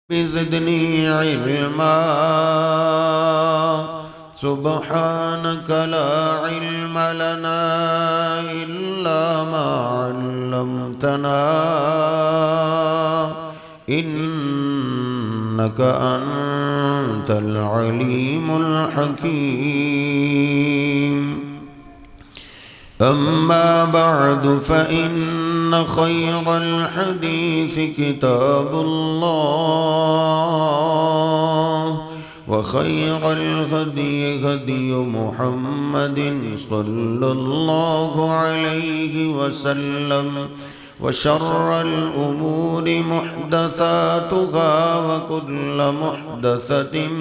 ज़िदनी इल्मा सुब्हानक ला इल्म लना इल्ला मा अल्लमतना इन्नक अंतल अलीमुल हकीम। अम्मा बअदु फ़इन्न ख़ैरल हदीस किताबुल्लाह व खैरल हदी हदी मुहम्मदिन सल्लल्लाहु अलैहि वसल्लम व शर्रल उमूरि मुहदसातुहा व कुल्लु मुहदसतिन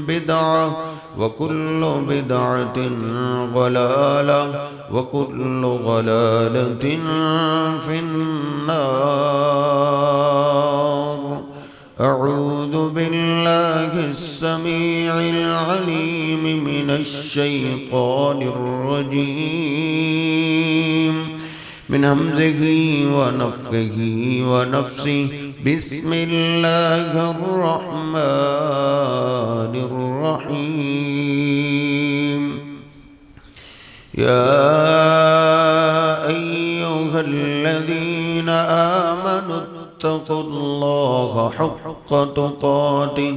बिदअह व कुल्लु बिदअतिन ज़लालह व कुल्लु ज़लालतिन फिन्नार। अऊज़ु बिल्लाहिस समीइल अलीम मिनश शैतानिर रजीम मिन हम्ज़िही व नफ़्ख़िही व नफ़्सिही। बिस्मिल्लाहिर रहमानिर रहीम। या अय्युहल्लज़ीना आमनु इत्तक़ुल्लाहा हक़्क़ तुक़ातिह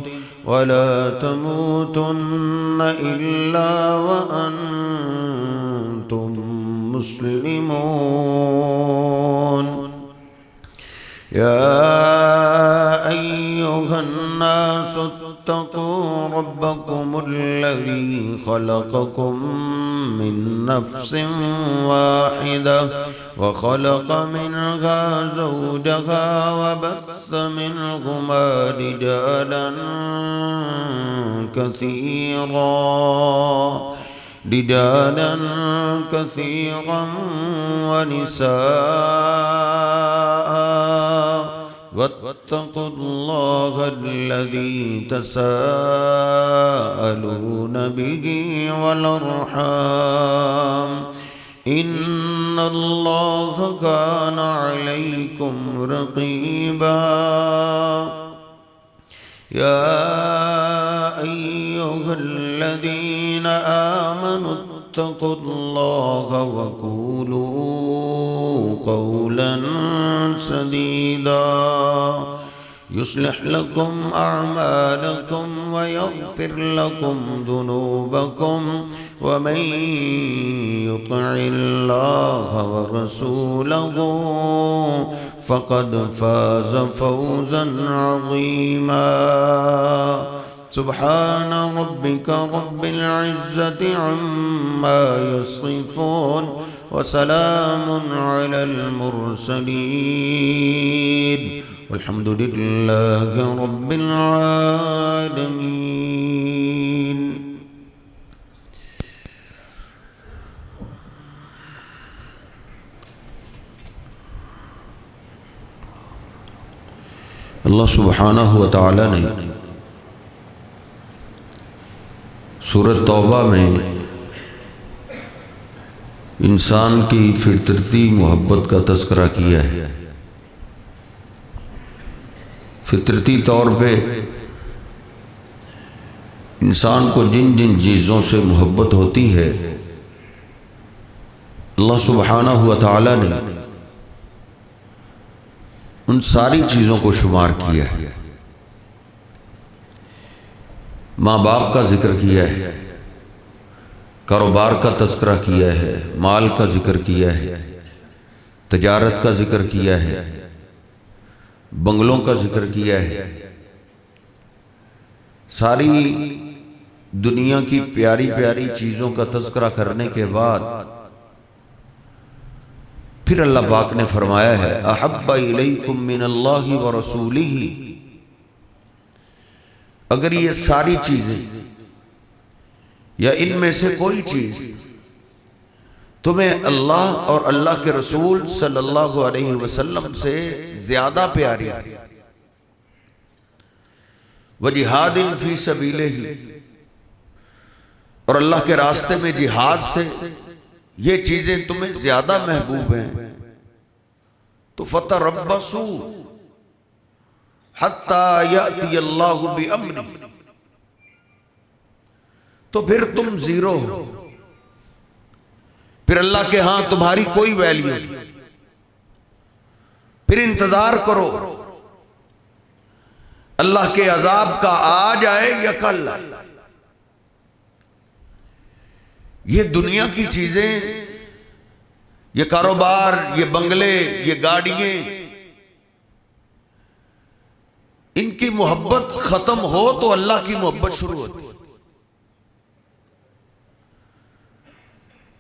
व ला तमूतुन्न इल्ला व अंतुम मुस्लिमून। या अय्युहन्नासु इत्तक़ू रब्बकुमुल्लज़ी ख़लक़कुम मिन नफ़्सिन वाहिदह व ख़लक़ मिनहा ज़ौजहा व बस्स मिनहुमा रिजालन कसीरा व निसाअ वत्तक़ुल्लाह अल्लज़ी तसाअलून बिही वल अर्हाम इन्नल्लाह कान अलैकुम रक़ीबा। या अय्युहल्लज़ीना आमनु इत्तक़ुल्लाहा व क़ूलू क़ौलन सदीदा युस्लिह लकुम अअमालकुम व यग़फ़िर लकुम ज़ुनूबकुम व मन युतिइल्लाह व रसूलहु फ़क़द फ़ाज़ फ़ौज़न अज़ीमा। सुब्हान रब्बिका रब्बिल इज़्ज़ति अम्मा यसिफ़ून व सलामुन अलल मुरसलीन वल्हम्दुलिल्लाहि रब्बिल आलमीन। अल्लाह सुब्हानहु व तआला ने सूरत तौबा में इंसान की फितरती मोहब्बत का तज़किरा किया है। फितरती तौर पे इंसान को जिन जिन चीज़ों से मोहब्बत होती है अल्लाह सुब्हानहु व तआला ने उन सारी चीज़ों को शुमार किया है। माँ बाप का जिक्र किया है, कारोबार का तज़किरा किया है, माल का जिक्र किया है, तजारत का जिक्र किया है, बंगलों का जिक्र किया है। सारी दुनिया की प्यारी प्यारी चीज़ों का तज़किरा करने के बाद फिर अल्लाह पाक ने फरमाया है अहब्बा इलैकुम मिनल्लाहि व रसूलिही। अगर ये सारी चीजें या इनमें से कोई चीज तुम्हें अल्लाह और अल्लाह के रसूल सल्लल्लाहु अलैहि वसल्लम से ज्यादा प्यारी व जिहादिन फी सबीलिही और अल्लाह के रास्ते में जिहाद से ये चीजें तुम्हें ज्यादा महबूब हैं तो फतरब्बसू हत्ता याती अल्लाहु बि अम्री, तो फिर तुम जीरो हो, फिर अल्लाह के यहां तुम्हारी कोई वैल्यू नहीं। फिर इंतजार करो अल्लाह के अजाब का, आज आए या कल। ये दुनिया की चीजें, ये कारोबार, ये बंगले, ये गाड़ियां, इनकी मोहब्बत खत्म हो तो अल्लाह की मोहब्बत शुरू होती है।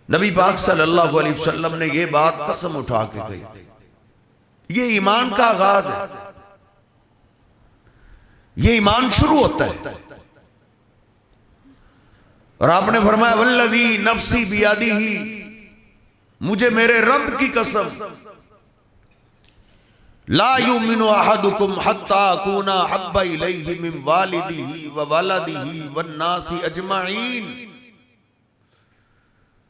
नबी पाक सल्लल्लाहु अलैहि वसल्लम ने यह बात कसम उठा के कही। ये ईमान का आगाज है, ये ईमान शुरू होता है। और आपने फरमाया वल्लज़ी नफ्सी बियदिही, मुझे मेरे रब की कसम, ला युमिनु अहदुकुम हत्ता अकूना हब्बा इलैहि मिन वालिदिही व वलदिही वन्नासी अजमईन।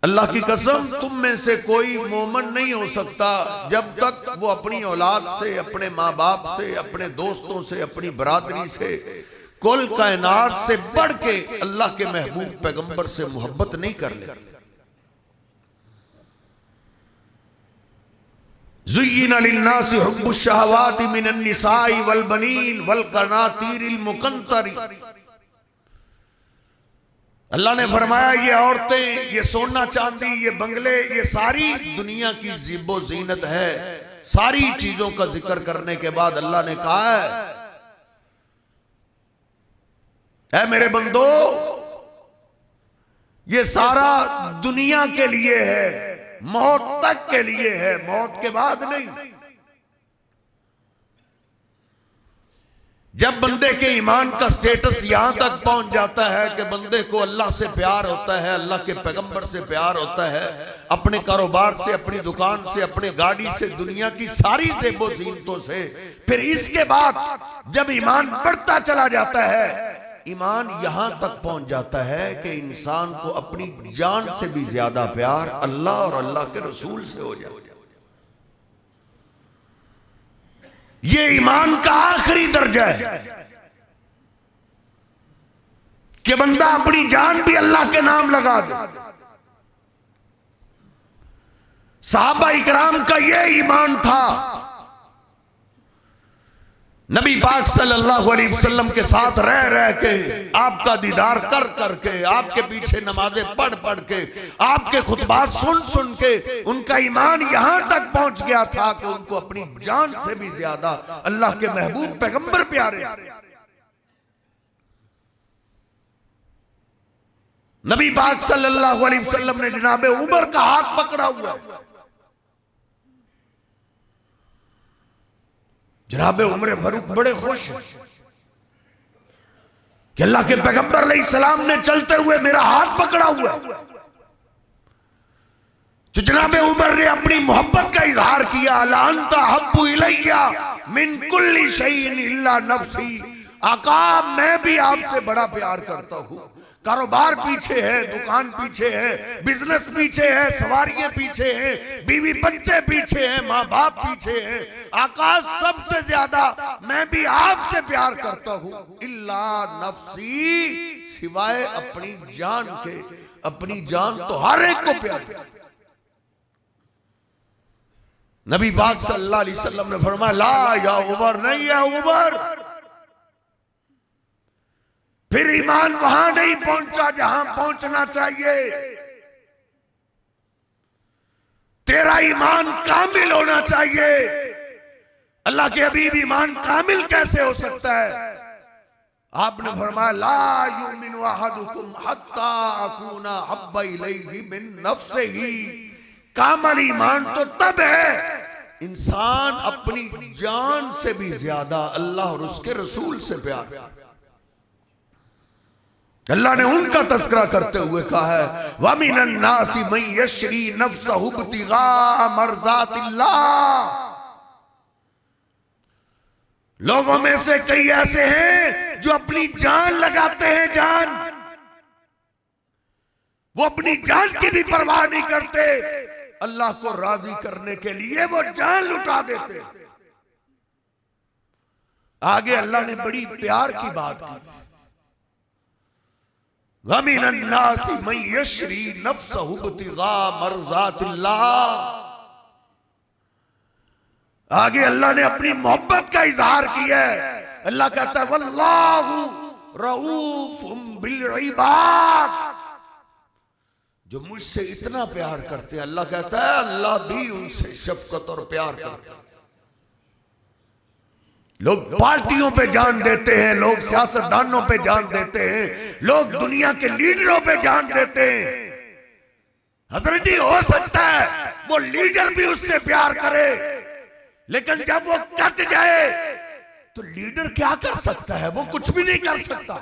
अल्लाह की कसम, तुम में से कोई मोमिन नहीं हो सकता जब तक वो अपनी औलाद से, अपने माँ बाप से, अपने दोस्तों से, अपनी बरादरी से, कुल कायनात से बढ़ के अल्लाह के महबूब पैगंबर से मोहब्बत नहीं कर ले। ज़ुय्यिना लिन्नासि हुब्बुश शहवाति मिनन निसाई वल बनीन वल क़नातीरिल मुक़ंतरी। अल्लाह ने फरमाया ये औरतें, ये सोना चांदी, ये बंगले, ये सारी दुनिया की ज़ीबो ज़ीनत है। सारी चीजों का जिक्र करने के बाद अल्लाह ने कहा है, ऐ मेरे बंदो, ये सारा दुनिया के लिए है, मौत तक के लिए है, मौत के बाद नहीं। जब बंदे के ईमान का स्टेटस यहां तक पहुंच जाता है कि बंदे को अल्लाह से प्यार होता है, अल्लाह के पैगंबर से प्यार होता है, अपने कारोबार से, अपनी दुकान से, अपने गाड़ी से, दुनिया की सारी ज़ेबो ज़ीनतों से, फिर इसके बाद जब ईमान बढ़ता चला जाता है, ईमान यहां तक पहुंच जाता है कि इंसान को अपनी जान से भी ज्यादा प्यार अल्लाह और अल्लाह के रसूल से हो जाए। ये ईमान का आखिरी दर्जा है कि बंदा अपनी जान भी अल्लाह के नाम लगा दे। सहाबा इकराम का ये ईमान था। नबी पाक सल्लल्लाहु अलैहि वसल्लम के साथ रह रह के, आपका दीदार कर करके, आपके पीछे नमाजें पढ़ पढ़ के, आपके खुतबात सुन सुन के उनका ईमान यहां तक पहुंच गया था कि उनको अपनी जान से भी ज्यादा अल्लाह के महबूब पैगंबर प्यारे। नबी पाक सल्लल्लाहु अलैहि वसल्लम ने जनाबे उमर का हाथ पकड़ा हुआ है। जनाबे उमर फारूक बड़े खुश कि अल्लाह के पैगंबर अलैहिस्सलाम ने चलते हुए मेरा हाथ पकड़ा हुआ है। तो जनाबे उमर ने अपनी मोहब्बत का इजहार किया, अला अंता हब्बु इलैया मिन कुल्ली शैइन इल्ला नफ्सी। आका, मैं भी आपसे बड़ा प्यार करता हूं। कारोबार पीछे है, दुकान पीछे है, बिजनेस पीछे है, सवारियां पीछे हैं, बीवी बच्चे पीछे हैं, माँ बाप पीछे हैं। आकाश सबसे ज्यादा मैं भी आपसे प्यार करता हूं, इल्ला नफ्सी, सिवाय अपनी जान के। अपनी जान तो हर एक को प्यार। नबी पाक सल्लल्लाहु अलैहि वसल्लम ने फरमाया, ला या उमर, नहीं या उमर। फिर ईमान वहां नहीं पहुंचा जहां पहुंचना चाहिए। तेरा ईमान कामिल होना चाहिए। अल्लाह के हबीब, ईमान कामिल कैसे हो सकता है? आपने फरमाया, ला युमिनु अहदुकुम हत्ता अकूना हब्बा इलैहि मिन नफ्सिही। कामिल ईमान तो तब है इंसान अपनी जान से भी ज्यादा अल्लाह और उसके रसूल से प्यार। अल्लाह ने उनका तस्करा करते हुए कहा है, वमिनन नासी मन यशरी नफ्सहु इब्तिगा मर्ज़ातिल्लाह। लोगों में से कई ऐसे हैं जो अपनी जान लगाते हैं, जान। वो अपनी जान की भी परवाह नहीं करते, अल्लाह को राजी करने के लिए वो जान लुटा देते। आगे अल्लाह ने बड़ी प्यार की बात की, वमिनन नासी मन यशरी नफ्सहु इब्तिगा मरज़ातिल्लाह। आगे अल्लाह ने अपनी मोहब्बत का इजहार किया है। अल्लाह कहता है वल्लाहु रऊफुम बिल इबाद। जो मुझसे इतना प्यार करते हैं, अल्लाह कहता है अल्लाह भी उनसे शफकत और प्यार करता है। लोग पार्टियों पे जान देते हैं, लोग सियासतदानों पे जान देते हैं, लोग दुनिया के लीडरों पे जान देते हैं। हजरत जी हो सकता है वो लीडर भी उससे प्यार करे, लेकिन जब वो कट जाए तो लीडर क्या कर सकता है? वो कुछ भी नहीं कर सकता।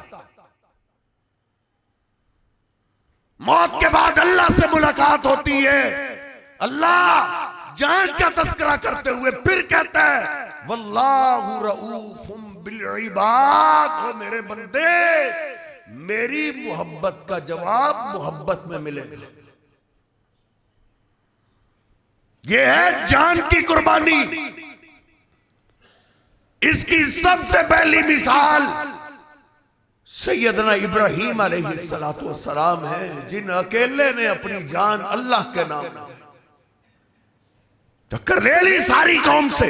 मौत के बाद अल्लाह से मुलाकात होती है। अल्लाह जान का तस्करा करते हुए फिर कहता है वल्लाहु रऊफुम बिल इबाद। ओ मेरे बंदे, मेरी मोहब्बत का जवाब मोहब्बत में मिले। यह है जान की कुर्बानी। इसकी सबसे पहली मिसाल सैयदना इब्राहीम अलैहिस्सलातु वस्सलाम है, जिन अकेले ने अपनी जान अल्लाह के नाम टक्कर ले ली सारी कौम से।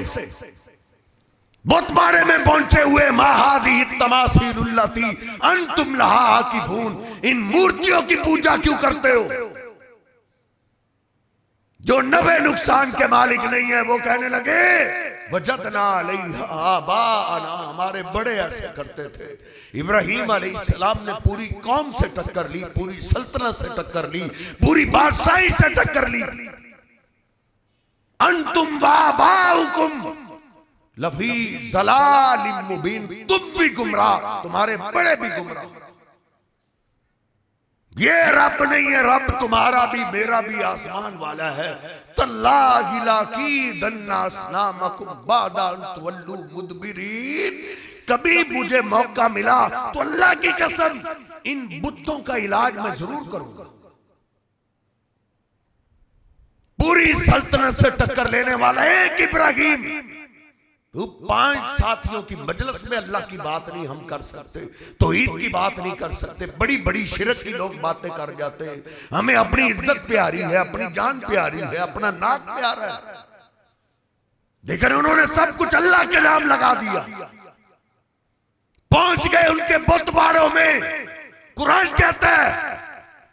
बुतबारे में पहुंचे हुए माहादी तमासीलुल्लती अंतुम लहा आकिफून। इन मूर्तियों की पूजा क्यों करते हो? जो नबे नुकसान के मालिक नहीं है, वो कहने लगे वजदना अलैहा आबाअना, हमारे बड़े ऐसे करते थे। इब्राहीम अलैहिस्सलाम ने पूरी कौम से टक्कर ली, पूरी सल्तनत से टक्कर ली, पूरी बादशाही से टक्कर ली। अंतुम वाबाउकुम लफी ज़लालिम मुबीन, तुम भी गुमराह, तुम्हारे बड़े भी गुमराह। ये रब नहीं है, रब तुम्हारा भी मेरा भी आसमान वाला है। तल्लाहि लाकीदन्नासनामकुम बादा अन तुवल्लू मुदबिरीन। कभी मुझे मौका मिला तो अल्लाह की कसम इन बुतों का इलाज मैं जरूर करूंगा। पूरी सल्तनत से टक्कर लेने वाला एक इब्राहीम, तो 5 साथियों की मजलिस में अल्लाह की बात नहीं हम कर सकते, तौहीद की बात नहीं कर सकते, बड़ी बड़ी शिरक की लोग बातें कर जाते हैं। हमें अपनी इज्जत प्यारी है, अपनी जान प्यारी है, अपना नाक प्यारा है, लेकिन उन्होंने सब कुछ अल्लाह के नाम लगा दिया। पहुंच गए उनके बुतबारों में। कुरान कहता है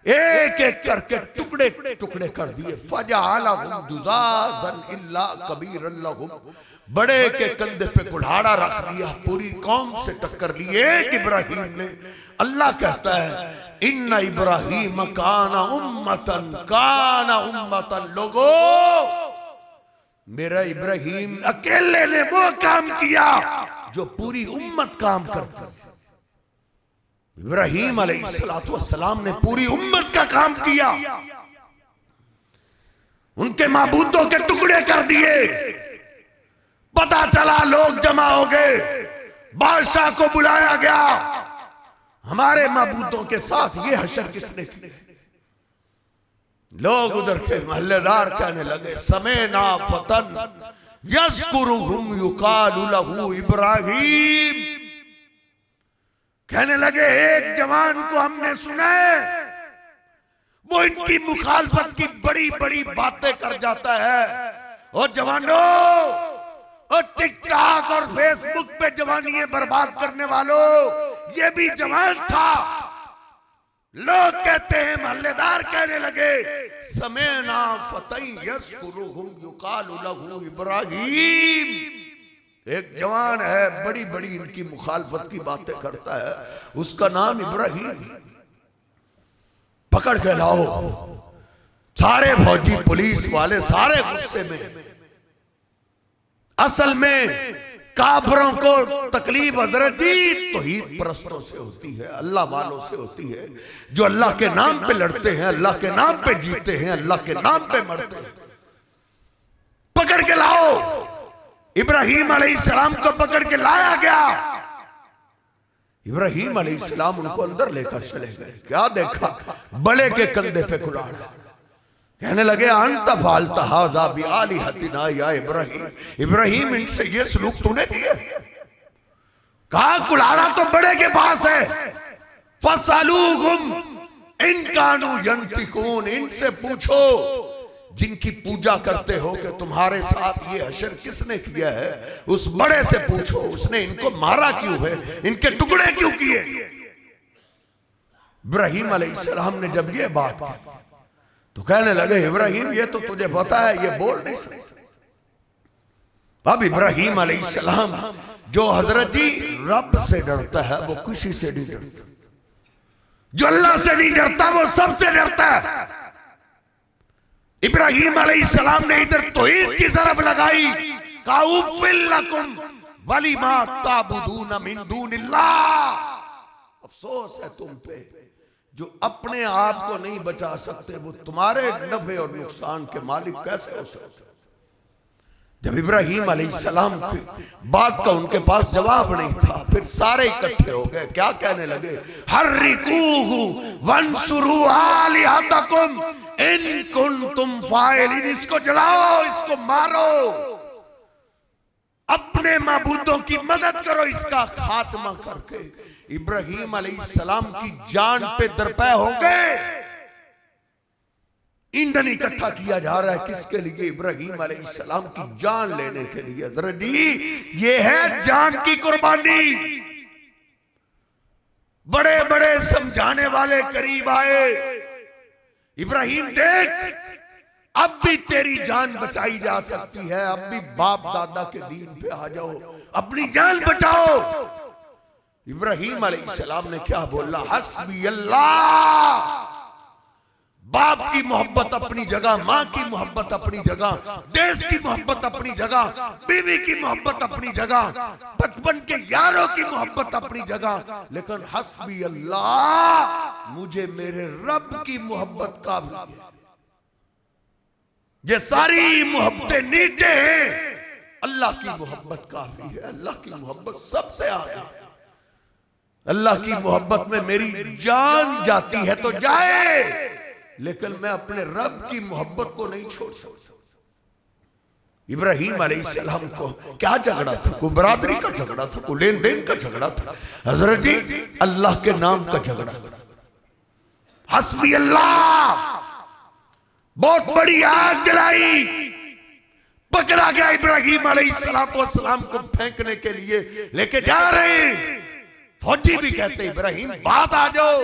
एक एक करके टुकड़े टुकड़े कर दिए। फजअलहुम जुज़ाज़न इल्ला कबीरन लहुम, बड़े के कंधे पे कुल्हाड़ा रख दिया, पूरी कौम से टक्कर ली एक इब्राहीम ने। अल्लाह कहता है इन्ना इब्राहीम काना उम्मतन, लोगों मेरा इब्राहीम अकेले ने वो काम किया जो पूरी उम्मत काम करती है। इब्राहीम अलैहिस्सलातु वस्सलाम ने पूरी उम्मत का काम किया। उनके माबूदों के टुकड़े कर दिए। पता चला लोग जमा हो गए, बादशाह को बुलाया गया। हमारे माबूदों के साथ ये हशर किसने किया? लोग उधर के महल्लेदार कहने लगे समेना फतन यज़कुरुहुम युकालु लहू इब्राहीम। कहने लगे एक जवान को हमने सुना है, वो इनकी मुखालफत की बड़ी बड़ी बातें कर जाता है। और जवानों, और टिकटॉक और फेसबुक पे जवानियां बर्बाद करने वालों, ये भी जवान था। लोग कहते हैं, महल्लेदार कहने लगे समेना फतन यज़कुरुहुम युकालु लहू इब्राहीम। एक जवान है, बड़ी बड़ी इनकी मुखालफत की बातें करता है, उसका नाम इब्राहीम। पकड़ के लाओ। सारे फौजी पुलिस वाले सारे गुस्से में। असल में काफिरों को तकलीफ हजरत जी तौहीद परस्तों से होती है, अल्लाह वालों से होती है, जो अल्लाह के नाम पे लड़ते हैं, अल्लाह के नाम पे जीते हैं, अल्लाह के नाम पे मरते हैं। पकड़ के लाओ। इब्राहीम अलैहिस्सलाम को पकड़ के लाया गया। इब्राहीम अलैहिस्सलाम उनको अंदर लेकर चले गए। क्या देखा? बड़े के कंधे पे कुल्हाड़ा। कहने लगे अंत फालता हाज़ा बिआलिहतिना या इब्राहीम। इब्राहीम, इनसे ये सलूक तूने किया? कहा कुल्हाड़ा तो बड़े के पास है, फसलूहुम इन कानू यंतिकून, इनसे पूछो जिनकी पूजा करते हो कि तुम्हारे साथ ये हशर किसने किया है, उस बड़े से पूछो उसने इनको मारा क्यों है, इनके टुकड़े क्यों किए। इब्राहीम अलैहिस्सलाम ने जब ये बात की तो कहने लगे इब्राहीम ये तो तुझे पता है ये बोल नहीं सकते। अब इब्राहीम अलैहिस्सलाम जो हजरत जी रब से डरता है वो किसी से नहीं डरता, जो अल्लाह से नहीं डरता वो सबसे डरता है। इब्राहीम अलैहिस्सलाम ने इधर तौहीद की तरफ लगाई, कहा उफ़्फ़िल लकुम वलिमा ताबुदून मिन दूनिल्लाह, अफसोस है तुम पे जो अपने आप को नहीं बचा सकते, वो तुम्हारे नफे और नुकसान के मालिक कैसे हो सकते। जब इब्राहीम अलैहिस्सलाम की बात का उनके पास जवाब नहीं था, फिर सारे इकट्ठे हो गए, क्या कहने लगे, हर्रिकूहु वंसुरू आलिहतकुम इन कुंतुम फाइलिन, इसको जलाओ, इसको मारो, अपने माबूदों की मदद करो, इसका खात्मा करके। इब्राहीम अलैहिस्सलाम की जान पे दरपे हो गए। ईंधन इकट्ठा किया जा रहा है किसके लिए, इब्राहीम अलैहिस्सलाम की जान लेने के लिए। हज़रत जी ये है जान की कुर्बानी। बड़े बड़े समझाने वाले करीब आए, इब्राहीम देख अब भी तेरी जान बचाई जा सकती है, अब भी बाप दादा के दीन पे आ जाओ, अपनी जान बचाओ। इब्राहीम अलैहिस्सलाम ने क्या बोला, हस्बी अल्लाह। बाप की मोहब्बत अपनी जगह, माँ की मोहब्बत अपनी जगह, देश की मोहब्बत अपनी जगह, बीवी की मोहब्बत अपनी जगह, बचपन के यारों की मोहब्बत अपनी जगह, लेकिन हस्बी अल्लाह, मुझे मेरे रब की मोहब्बत का भी, ये सारी मोहब्बतें नीचे हैं, अल्लाह की मोहब्बत काफी है। अल्लाह की मोहब्बत सबसे आगे है। अल्लाह की मोहब्बत में मेरी जान जाती है तो जाए, लेकिन मैं अपने रब की मोहब्बत को नहीं छोड़ सकता। इब्राहीम अलैहिस्सलाम को क्या झगड़ा था, कोई बरादरी का झगड़ा था, कोई लेन देन का झगड़ा था, हजरत जी अल्लाह के नाम का झगड़ा। हस्बी अल्लाह, बहुत बड़ी आग जलाई, पकड़ा गया इब्राहीम अलैहिस्सलाम को फेंकने के लिए लेके जा रहे। फौजी भी कहते इब्राहीम बात आ जाओ,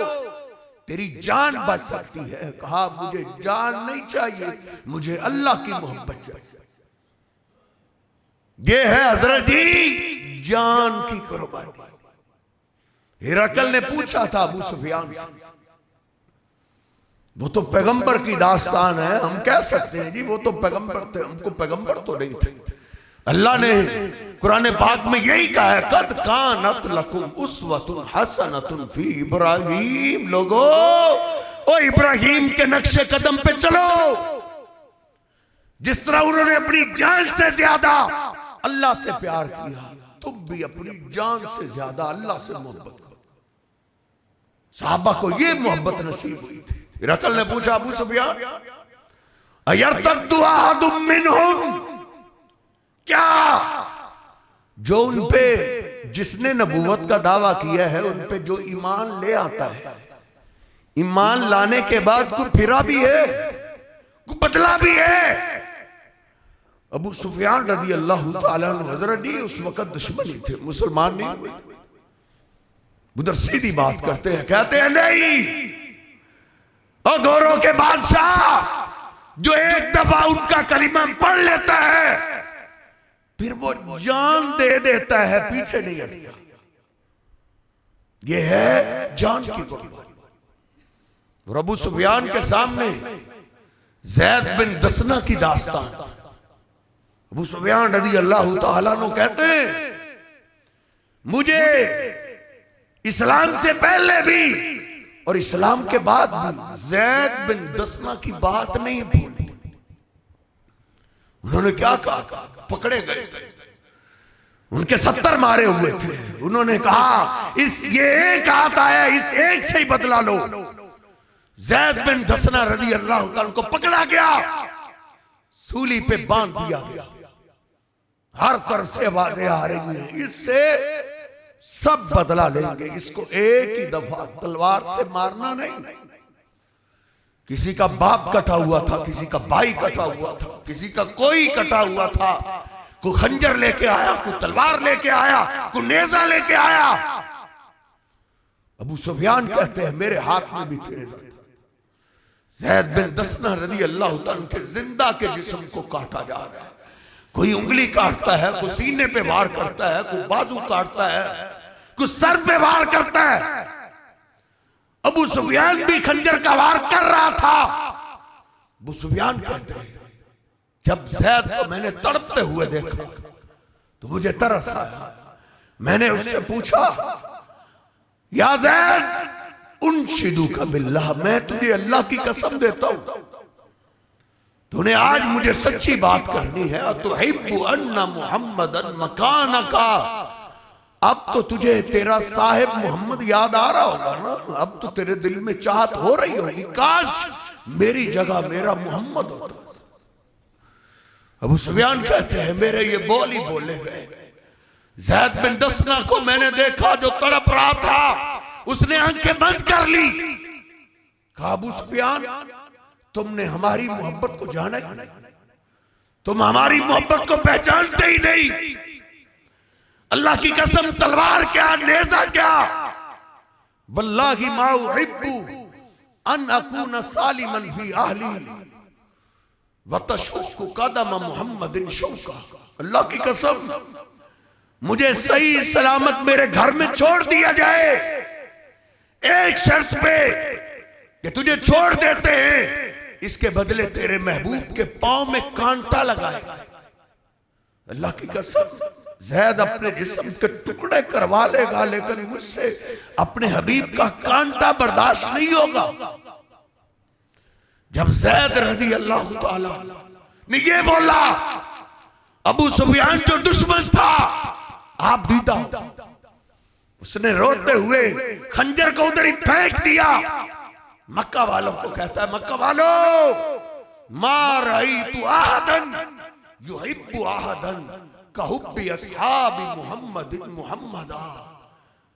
तेरी जान बच सकती है। कहा मुझे जान नहीं चाहिए, मुझे अल्लाह की मोहब्बत चाहिए। ये है हजरत जी जान की कुर्बानी। हिरकल ने पूछा था अबू सुफियान से, वो तो पैगंबर की दास्तान है, हम कह सकते हैं जी वो तो पैगंबर थे, हमको पैगंबर तो नहीं थे। अल्लाह ने कुरान पाक में यही कहा है, कद कानत लकुम उस्वतुन हसनतुन फी इब्राहीम। लोगो ओ इब्राहीम के नक्शे कदम पे चलो। जिस तरह उन्होंने अपनी जान से ज्यादा अल्लाह से प्यार किया, तुम भी अपनी जान से ज्यादा अल्लाह से मोहब्बत करो। सहाबा को ये मोहब्बत नसीब हुई थी। हिरकल ने पूछा अबू सुफियान, अयरतद्दु अहदुम मिनहुम, क्या जो उन पे जिसने नबूवत का दावा किया है उन पे जो ईमान ले आता है, ईमान लाने के बाद कोई फिरा भी है, कोई बदला भी है। अबू सुफियान रज़ी अल्लाह तआला अन्हु हज़रत जी उस वक्त दुश्मनी थे, मुसलमान नहीं हुए। उधर सीधी बात करते हैं, कहते हैं नहीं, और गौरों के बादशाह जो एक दफा उनका कलिमा पढ़ लेता है फिर वो जान दे देता है, पीछे नहीं हटता। ये है जान की कुर्बानी। अबू सुफियान के सामने ज़ैद बिन दसना की दास्तान। अबू सुफियान रज़ी अल्लाह तआला अन्हु कहते हैं, मुझे इस्लाम से पहले भी और इस्लाम के बाद भी ज़ैद बिन दसना की बात नहीं भूली। उन्होंने क्या कहा, पकड़े गए, उनके 70 मारे हुए थे। उन्होंने कहा इस ये एक आता है, इस एक से ही बदला लो। ज़ैद बिन दसना रज़ी अल्लाह तआला को पकड़ा गया, सूली पे बांध दिया गया। हर तरफ से आवाजें आ रही हैं, इससे सब बदला लेंगे। इसको एक ही दफा तलवार से मारना नहीं। किसी का बाप कटा हुआ था, किसी का भाई कटा हुआ था, किसी का कोई कटा हुआ था, कोई खंजर लेके आया, कोई तलवार लेके आया, कोई नेजा लेके आया। अबू सुफियान कहते हैं मेरे हाथ में भी नेजा था। ज़ैद बिन दसना रज़ी अल्लाह तआला के जिंदा के जिस्म को काटा जा रहा है। कोई उंगली काटता है, कोई सीने पे वार करता है, कोई बाजू काटता है, कोई सर पे वार करता है। अबू सुफियान भी खंजर का वार कर रहा था। अबू सुफियान कहते हैं जब ज़ैद को मैंने तड़पते हुए देखा तो मुझे तरस आया। मैंने उससे पूछा या ज़ैद उनशिदु का बिल्लाह, मैं तुझे अल्लाह की कसम देता हूं, तूने आज मुझे सच्ची बात करनी है। तुहिब्बु अन्ना मुहम्मदन मकानका, अब तो तुझे तेरा साहिब मोहम्मद याद आ रहा होगा ना, अब तो तेरे दिल में चाहत हो रही होगी काश मेरी जगह मेरा मोहम्मद होता। अबू सुफियान कहते हैं मेरे ये बोल ही बोले गए। ज़ैद बिन दसना को मैंने देखा जो तड़प रहा था, उसने आंखें बंद कर ली। कहा अबू सुफियान तुमने हमारी मोहब्बत को जाना ही नहीं, तुम हमारी मोहब्बत को पहचानते ही नहीं। अल्लाह की कसम तलवार क्या नेजा क्या, वल्लाहि मा उहिब्बु अन अकून सालिमन फी अहली व तशुक्कु कदम मुहम्मदिन शुक्का। अल्लाह की कसम मुझे सही सलामत मेरे घर में छोड़ दिया जाए, एक शर्त पे कि तुझे छोड़ देते हैं, इसके बदले तेरे महबूब के पांव में कांटा लगाए। अल्लाह की कसम ज़ैद अपने जिस्म के टुकड़े करवा लेगा, लेकिन मुझसे अपने हबीब का कांटा बर्दाश्त नहीं होगा। जब ज़ैद रज़ी अल्लाह ताला ने ये बोला, अबू सुफियान जो दुश्मन था आप दीदा, उसने रोते हुए खंजर को उधर ही फेंक दिया। मक्का वालों को कहता है मक्का वालों मा रअयतु अहदन युहिब्बु अहदन कहुब्बी अस्हाबी मुहम्मद मुहम्मदा।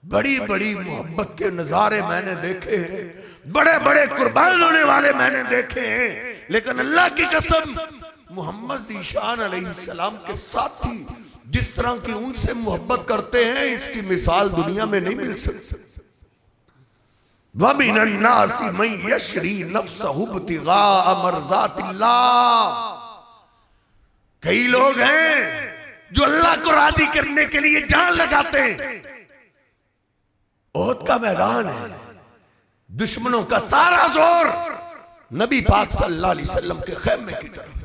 बड़ी बड़ी मोहब्बत के नजारे मैंने देखे हैं, बड़े बड़े कुर्बान होने वाले मैंने देखे हैं, लेकिन अल्लाह की कसम मोहम्मद ज़ीशान अलैहिस्सलाम के साथी जिस तरह की उनसे मोहब्बत करते हैं इसकी मिसाल दुनिया में नहीं मिल सकती। वमिनन नासी मन यशरी नफ्सहु इब्तिगाअ मर्ज़ातिल्लाह। कई लोग हैं जो अल्लाह को राजी करने के लिए जान लगाते हैं। ओहद का मैदान है, दुश्मनों का सारा जोर नबी पाक सल्लल्लाहु अलैहि वसल्लम के खैमे की तरफ।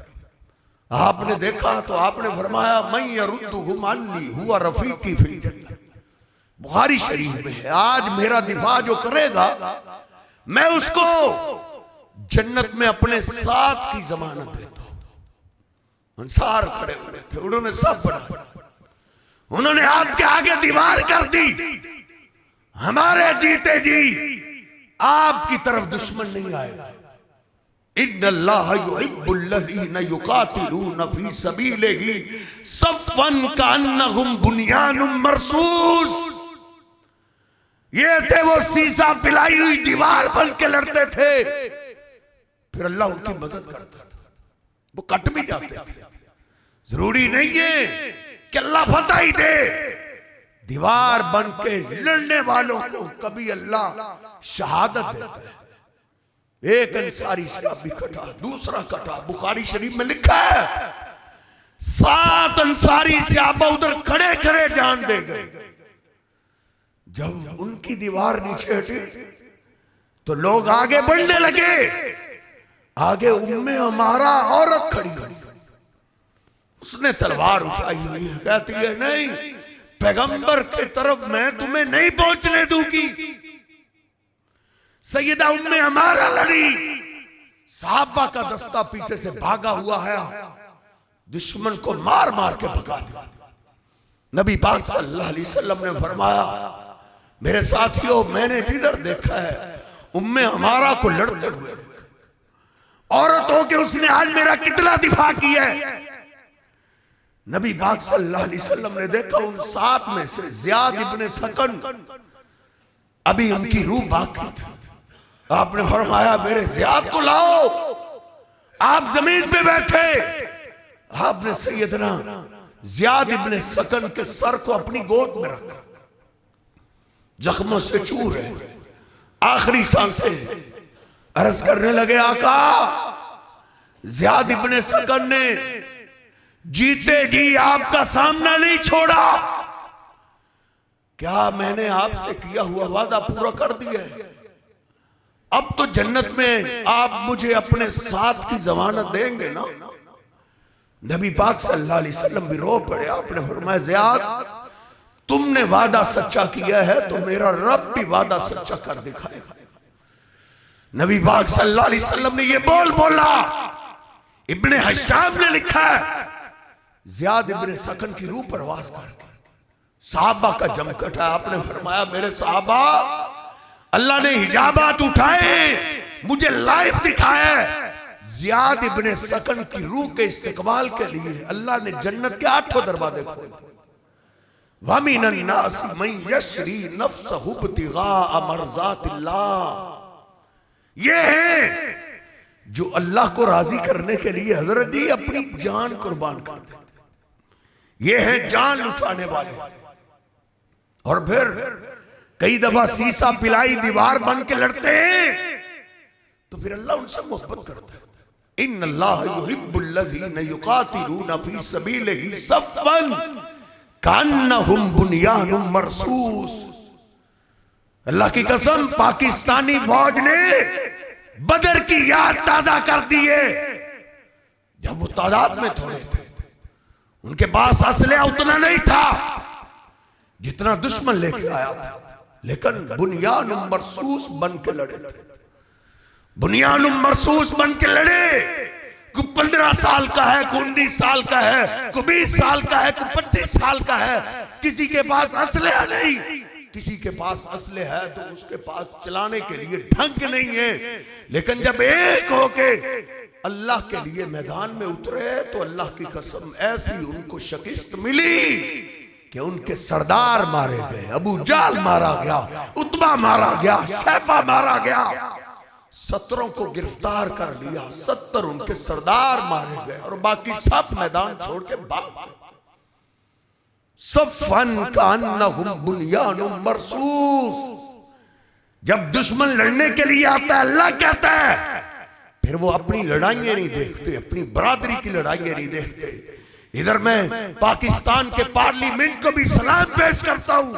आपने देखा तो आपने फरमाया मैं यरुद्दुहु अन्नी हुवा रफीकी फिल जन्नह। बुखारी शरीफ में है, आज मेरा दिफा जो करेगा मैं उसको जन्नत में अपने साथ की जमानत देता हूं। अंसार खड़े हुए थे, उन्होंने सब पढ़ा, उन्होंने आपके आगे दीवार कर दी। हमारे जीते जी आपकी तरफ दुश्मन नहीं आएगा। इन्नल्लाह युहिब्बुल्लज़ीना युक़ातिलूना फ़ी सबीलिही सफ़्वन कअन्नहुम बुनियानुम मरसूस। ये थे वो सीसा पिलाई हुई दीवार बन के लड़ते थे, फिर अल्लाह उनकी मदद करता था, वो कट भी जाते थे। जरूरी नहीं है कि अल्लाह फतह ही दे, दीवार बन के लड़ने वालों को कभी अल्लाह शहादत देता है। एक अंसारी सहाबी कटा, दूसरा कटा, बुखारी शरीफ में लिखा है 7 अंसारी सहाबा उधर खड़े खड़े जान दे गए। जब उनकी दीवार नीचे हटी तो लोग आगे बढ़ने लगे। आगे उम्मे हमारा औरत खड़ी हुई, उसने तलवार उठाई हुई है, कहती है नहीं, पैगंबर की तरफ मैं तुम्हें नहीं पहुंचने दूंगी। सैयदा उम्मे हमारा लड़ी, सहाबा का दस्ता पीछे से भागा हुआ है, दुश्मन को मार मार के भगा दिया। नबी पाक सल्लल्लाहु अलैहि वसल्लम ने फरमाया मेरे साथियों मैंने जिधर देखा है उम्मे हमारा को लड़ते हुए औरतों के, उसने आज मेरा कितना दिफा किया है। नबी पाक सल्लल्लाहु अलैहि वसल्लम ने देखा उन 7 में से ज़ियाद इब्ने सकन अभी उनकी रूह बाकी थी। आपने फरमाया मेरे ज़ियाद को लाओ। आप जमीन पे बैठे, आपने सैयदना ज़ियाद इब्ने सकन के सर को अपनी गोद में रखा, जख्मों से चूर है, आखिरी सांसें। अर्ज करने लगे आका, ज़ियाद इब्ने सकन ने जीते जी आपका सामना नहीं छोड़ा, क्या मैंने आपसे किया हुआ वादा पूरा कर दिया है? अब तो जन्नत में आप मुझे अपने साथ की जमानत देंगे ना? नबी पाक सल्लल्लाहु अलैहि वसल्लम भी रो पड़े। आपने फरमाया ज़ियाद, तुमने वादा सच्चा किया है तो मेरा रब भी वादा सच्चा कर दिखाएगा। नबी पाक सल्लल्लाहु अलैहि वसल्लम ने ये बोला। इब्ने हिशाम ने लिखा है ज़ियाद इब्ने सकन की रूह परवास करके साहबा का जमकट है। आपने फरमाया मेरे साहबा, अल्लाह ने हिजाबात उठाए, मुझे लाइव दिखाया। ज़ियाद इब्ने सकन की रूह के इस्तिकबाल के लिए अल्लाह ने जन्नत के 8 दरवाजे खोले। वमिनन नास मन यशरी नफ्सहु इब्तिगा मरज़ातिल्लाह, ये है जो अल्लाह को राजी करने के लिए हजरत जी अपनी जान कुर्बान कर देते। ये है जान लुटाने वाले। और फिर कई दफा सीसा पिलाई दीवार बन के लड़ते हैं तो फिर अल्लाह उनसे मोहब्बत करता है। इन्नल्लाह युहिब्बुल्लज़ीना युक़ातिलूना फ़ी सबीलिही सफ़्फ़न कअन्नहुम बुनियानुम मरसूस। अल्लाह की कसम, पाकिस्तानी फौज ने बदर की याद ताजा कर दी है। जब वो तादाद में थोड़े थे, उनके पास असले उतना नहीं था जितना दुश्मन लेके आया था, लेकिन बुनियानुम मरसूस बन के लड़े थे। बुनियानुम मरसूस बन के लड़े। कोई 15 साल का है, कोई 19 साल का है, कोई 20 साल का है, कोई 25 साल का है। किसी के पास असले नहीं, किसी के पास असले है तो उसके पास चलाने के लिए ढंग नहीं है। लेकिन जब एक होके अल्लाह के लिए मैदान में उतरे तो अल्लाह की कसम ऐसी उनको शिकस्त मिली कि उनके सरदार मारे गए। अबू जाल मारा गया, उतबा मारा गया, शैफा मारा गया। 17 को गिरफ्तार कर लिया, 70 उनके सरदार मारे गए और बाकी सब मैदान छोड़ के भाग गए। सफ़्फ़न कअन्नहुम बुनियानुम मरसूस। जब दुश्मन लड़ने के लिए आता है, अल्लाह कहता है, फिर वो अपनी लड़ाइयां नहीं देखते, अपनी बरादरी की लड़ाइयां नहीं देखते। इधर मैं पाकिस्तान के पार्लियामेंट को भी सलाम पेश करता हूं,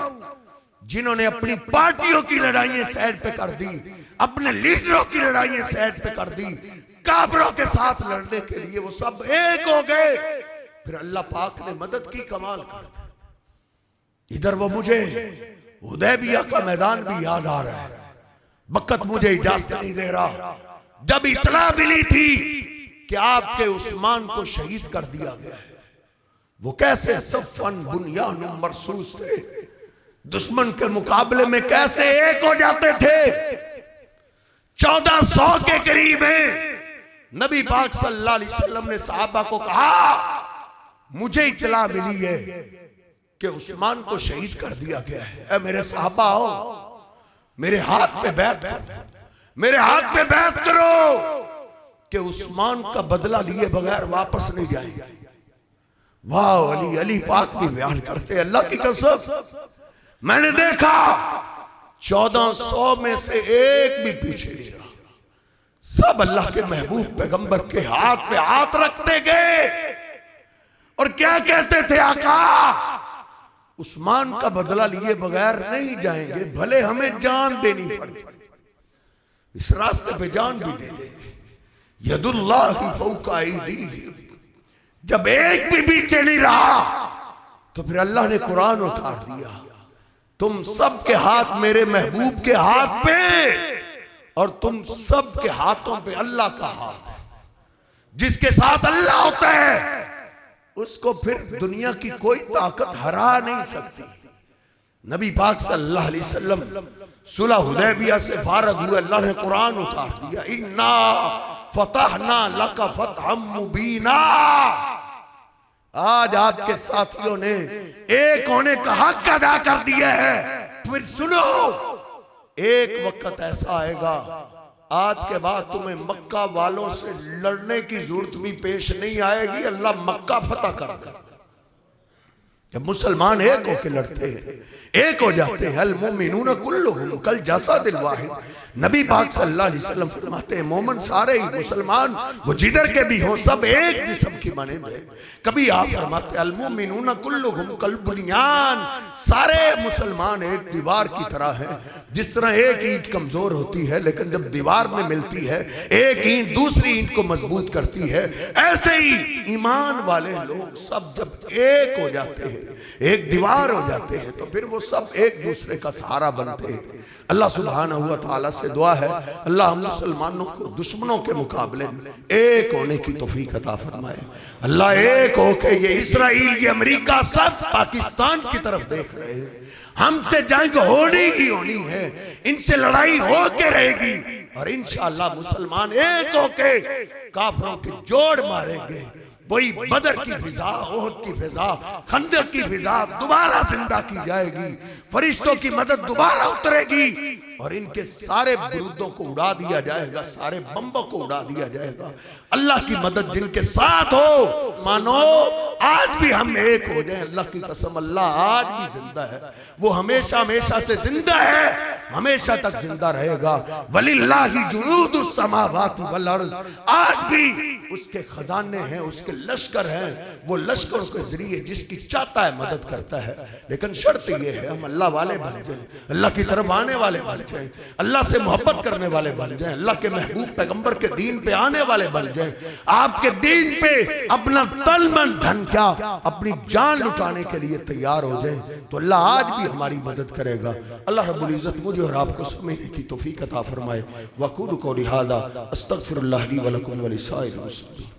जिन्होंने अपनी पार्टियों की लड़ाइयां साइड पे कर दी, अपने लीडरों की लड़ाइयां साइड पे कर दी। काफिरों के साथ लड़ने के लिए वो सब एक हो गए। फिर अल्लाह पाक ने मदद की, कमाल कर दी। इधर वो मुझे हुदैबिया का मैदान भी याद आ रहा है। वक्त मुझे इजाजत नहीं दे रहा। जब इतला मिली थी कि आपके उस्मान को शहीद कर दिया गया है, वो कैसे सफ़्फ़न बुनियानुम मरसूस थे, दुश्मन के मुकाबले में कैसे एक हो जाते थे। 1400 के करीब है। नबी पाक सल्लल्लाहु अलैहि वसल्लम ने सहाबा को कहा, मुझे इतला मिली है कि उस्मान को शहीद कर दिया गया है। मेरे सहाबा हो, मेरे हाथ पे बैठ करो, मेरे हाथ पे बैठ करो कि उस्मान का बदला लिए बगैर वापस नहीं जाएंगे। वाह, अली अली पाक भी बयान करते, अल्लाह की कसम मैंने देखा 1400 में से एक भी पीछे नहीं रहा। सब अल्लाह के महबूब पैगंबर के हाथ पे हाथ रखते गए और क्या कहते थे, आका उस्मान का बदला लिए बगैर नहीं जाएंगे, भले हमें जान देनी पड़े, इस रास्ते पे जान भी दे देंगे। यदुल्लाहि फौका ऐदीहिम। जब एक भी पीछे नहीं रहा तो फिर अल्लाह ने कुरान उतार दिया, तुम सब के हाथ मेरे महबूब के हाथ पे और तुम सब के हाथों पे अल्लाह का हाथ है। जिसके साथ अल्लाह होता है उसको फिर दुनिया की कोई ताकत हरा नहीं सकती। नबी पाक सल्लल्लाहु अलैहि वसल्लम सुलह हुदैबिया से फारग हुए, अल्लाह ने कुरान उतार दिया, इन्ना फतहना लका फतहम मुबीना। आज आपके साथियों ने एक होने का हक अदा कर दिया है। फिर सुनो, एक वक्त ऐसा आएगा, आज के बाद तुम्हें मक्का वालों से लड़ने की जरूरत भी पेश नहीं आएगी। अल्लाह मक्का फतह कर देगा। जब मुसलमान एक होकर लड़ते हैं, एक हो जाते हैं, अल मोमिनून कुल्लुहुम कल जसादिल वाहिद। नबी पाक सल्लल्लाहु अलैहि वसल्लम फरमाते हैं, मोमिन सारे ही, मुसलमान वो जिधर के भी हो, सब एक जिस्म की माने हैं। कभी आप फरमाते हैं अल मोमिनून कुल्लुहुम कल बुनियान, सारे मुसलमान एक दीवार की तरह हैं। जिस तरह एक ईंट कमजोर होती है लेकिन जब दीवार में मिलती है, एक ईंट दूसरी ईंट को मजबूत करती है, ऐसे ही ईमान वाले लोग सब जब एक हो जाते हैं, एक दीवार हो जाते हैं, तो फिर वो सब एक दूसरे का सहारा बनते हैं। अल्लाह सुब्हानहू व तआला से दुआ है, अल्लाह हम मुसलमानों को दुश्मनों के मुकाबले में एक होने की तौफीक अता फरमाए। अल्लाह एक होके, ये इसराइल, ये अमेरिका सब पाकिस्तान की तरफ देख रहे हैं। हमसे जंग होनी ही होनी है, इनसे लड़ाई होके रहेगी और इंशाअल्लाह मुसलमान एक होके काफिरों की जोड़ मारेंगे। वही बदर की फिजा, ओहद की फिजा, खंदक की फिजा दोबारा जिंदा की जाएगी। फरिश्तों की मदद दोबारा उतरेगी और इनके सारे बुरुदों को उड़ा दिया जाएगा, सारे बम्बों को उड़ा दिया जाएगा। अल्लाह की मदद जिनके साथ हो, मानो आज भी हम एक हो जाए। अल्लाह की कसम, अल्लाह आज भी जिंदा है, वो हमेशा हमेशा से जिंदा है, हमेशा तक जिंदा रहेगा। वलिल्लाहि जुनूदुस समावाति वल अर्ज़, आज भी उसके खजाने हैं, उसके लश्कर हैं, वो लश्करों के जरिए जिसकी चाहता है मदद करता है। लेकिन शर्त ये है हम अल्लाह वाले बन जाए, अल्लाह की तरफ आने वाले बन जाए, अल्लाह से मोहब्बत करने वाले बन जाए, अल्लाह के महबूब पैगंबर के दीन पे आने वाले बन जाए, आपके दीन पे अपना तन मन धन क्या अपनी जान लुटाने के लिए तैयार हो जाए, तो अल्लाह आज भी हमारी मदद करेगा। अल्लाह रब्बुल इज्जत मुझे और आपको समझने की तौफीक अता फरमाए। वक़ूलु क़ौली हाज़ा अस्तग़फिरुल्लाह ली व लकुम व लिसाइरिल मुस्लिमीन।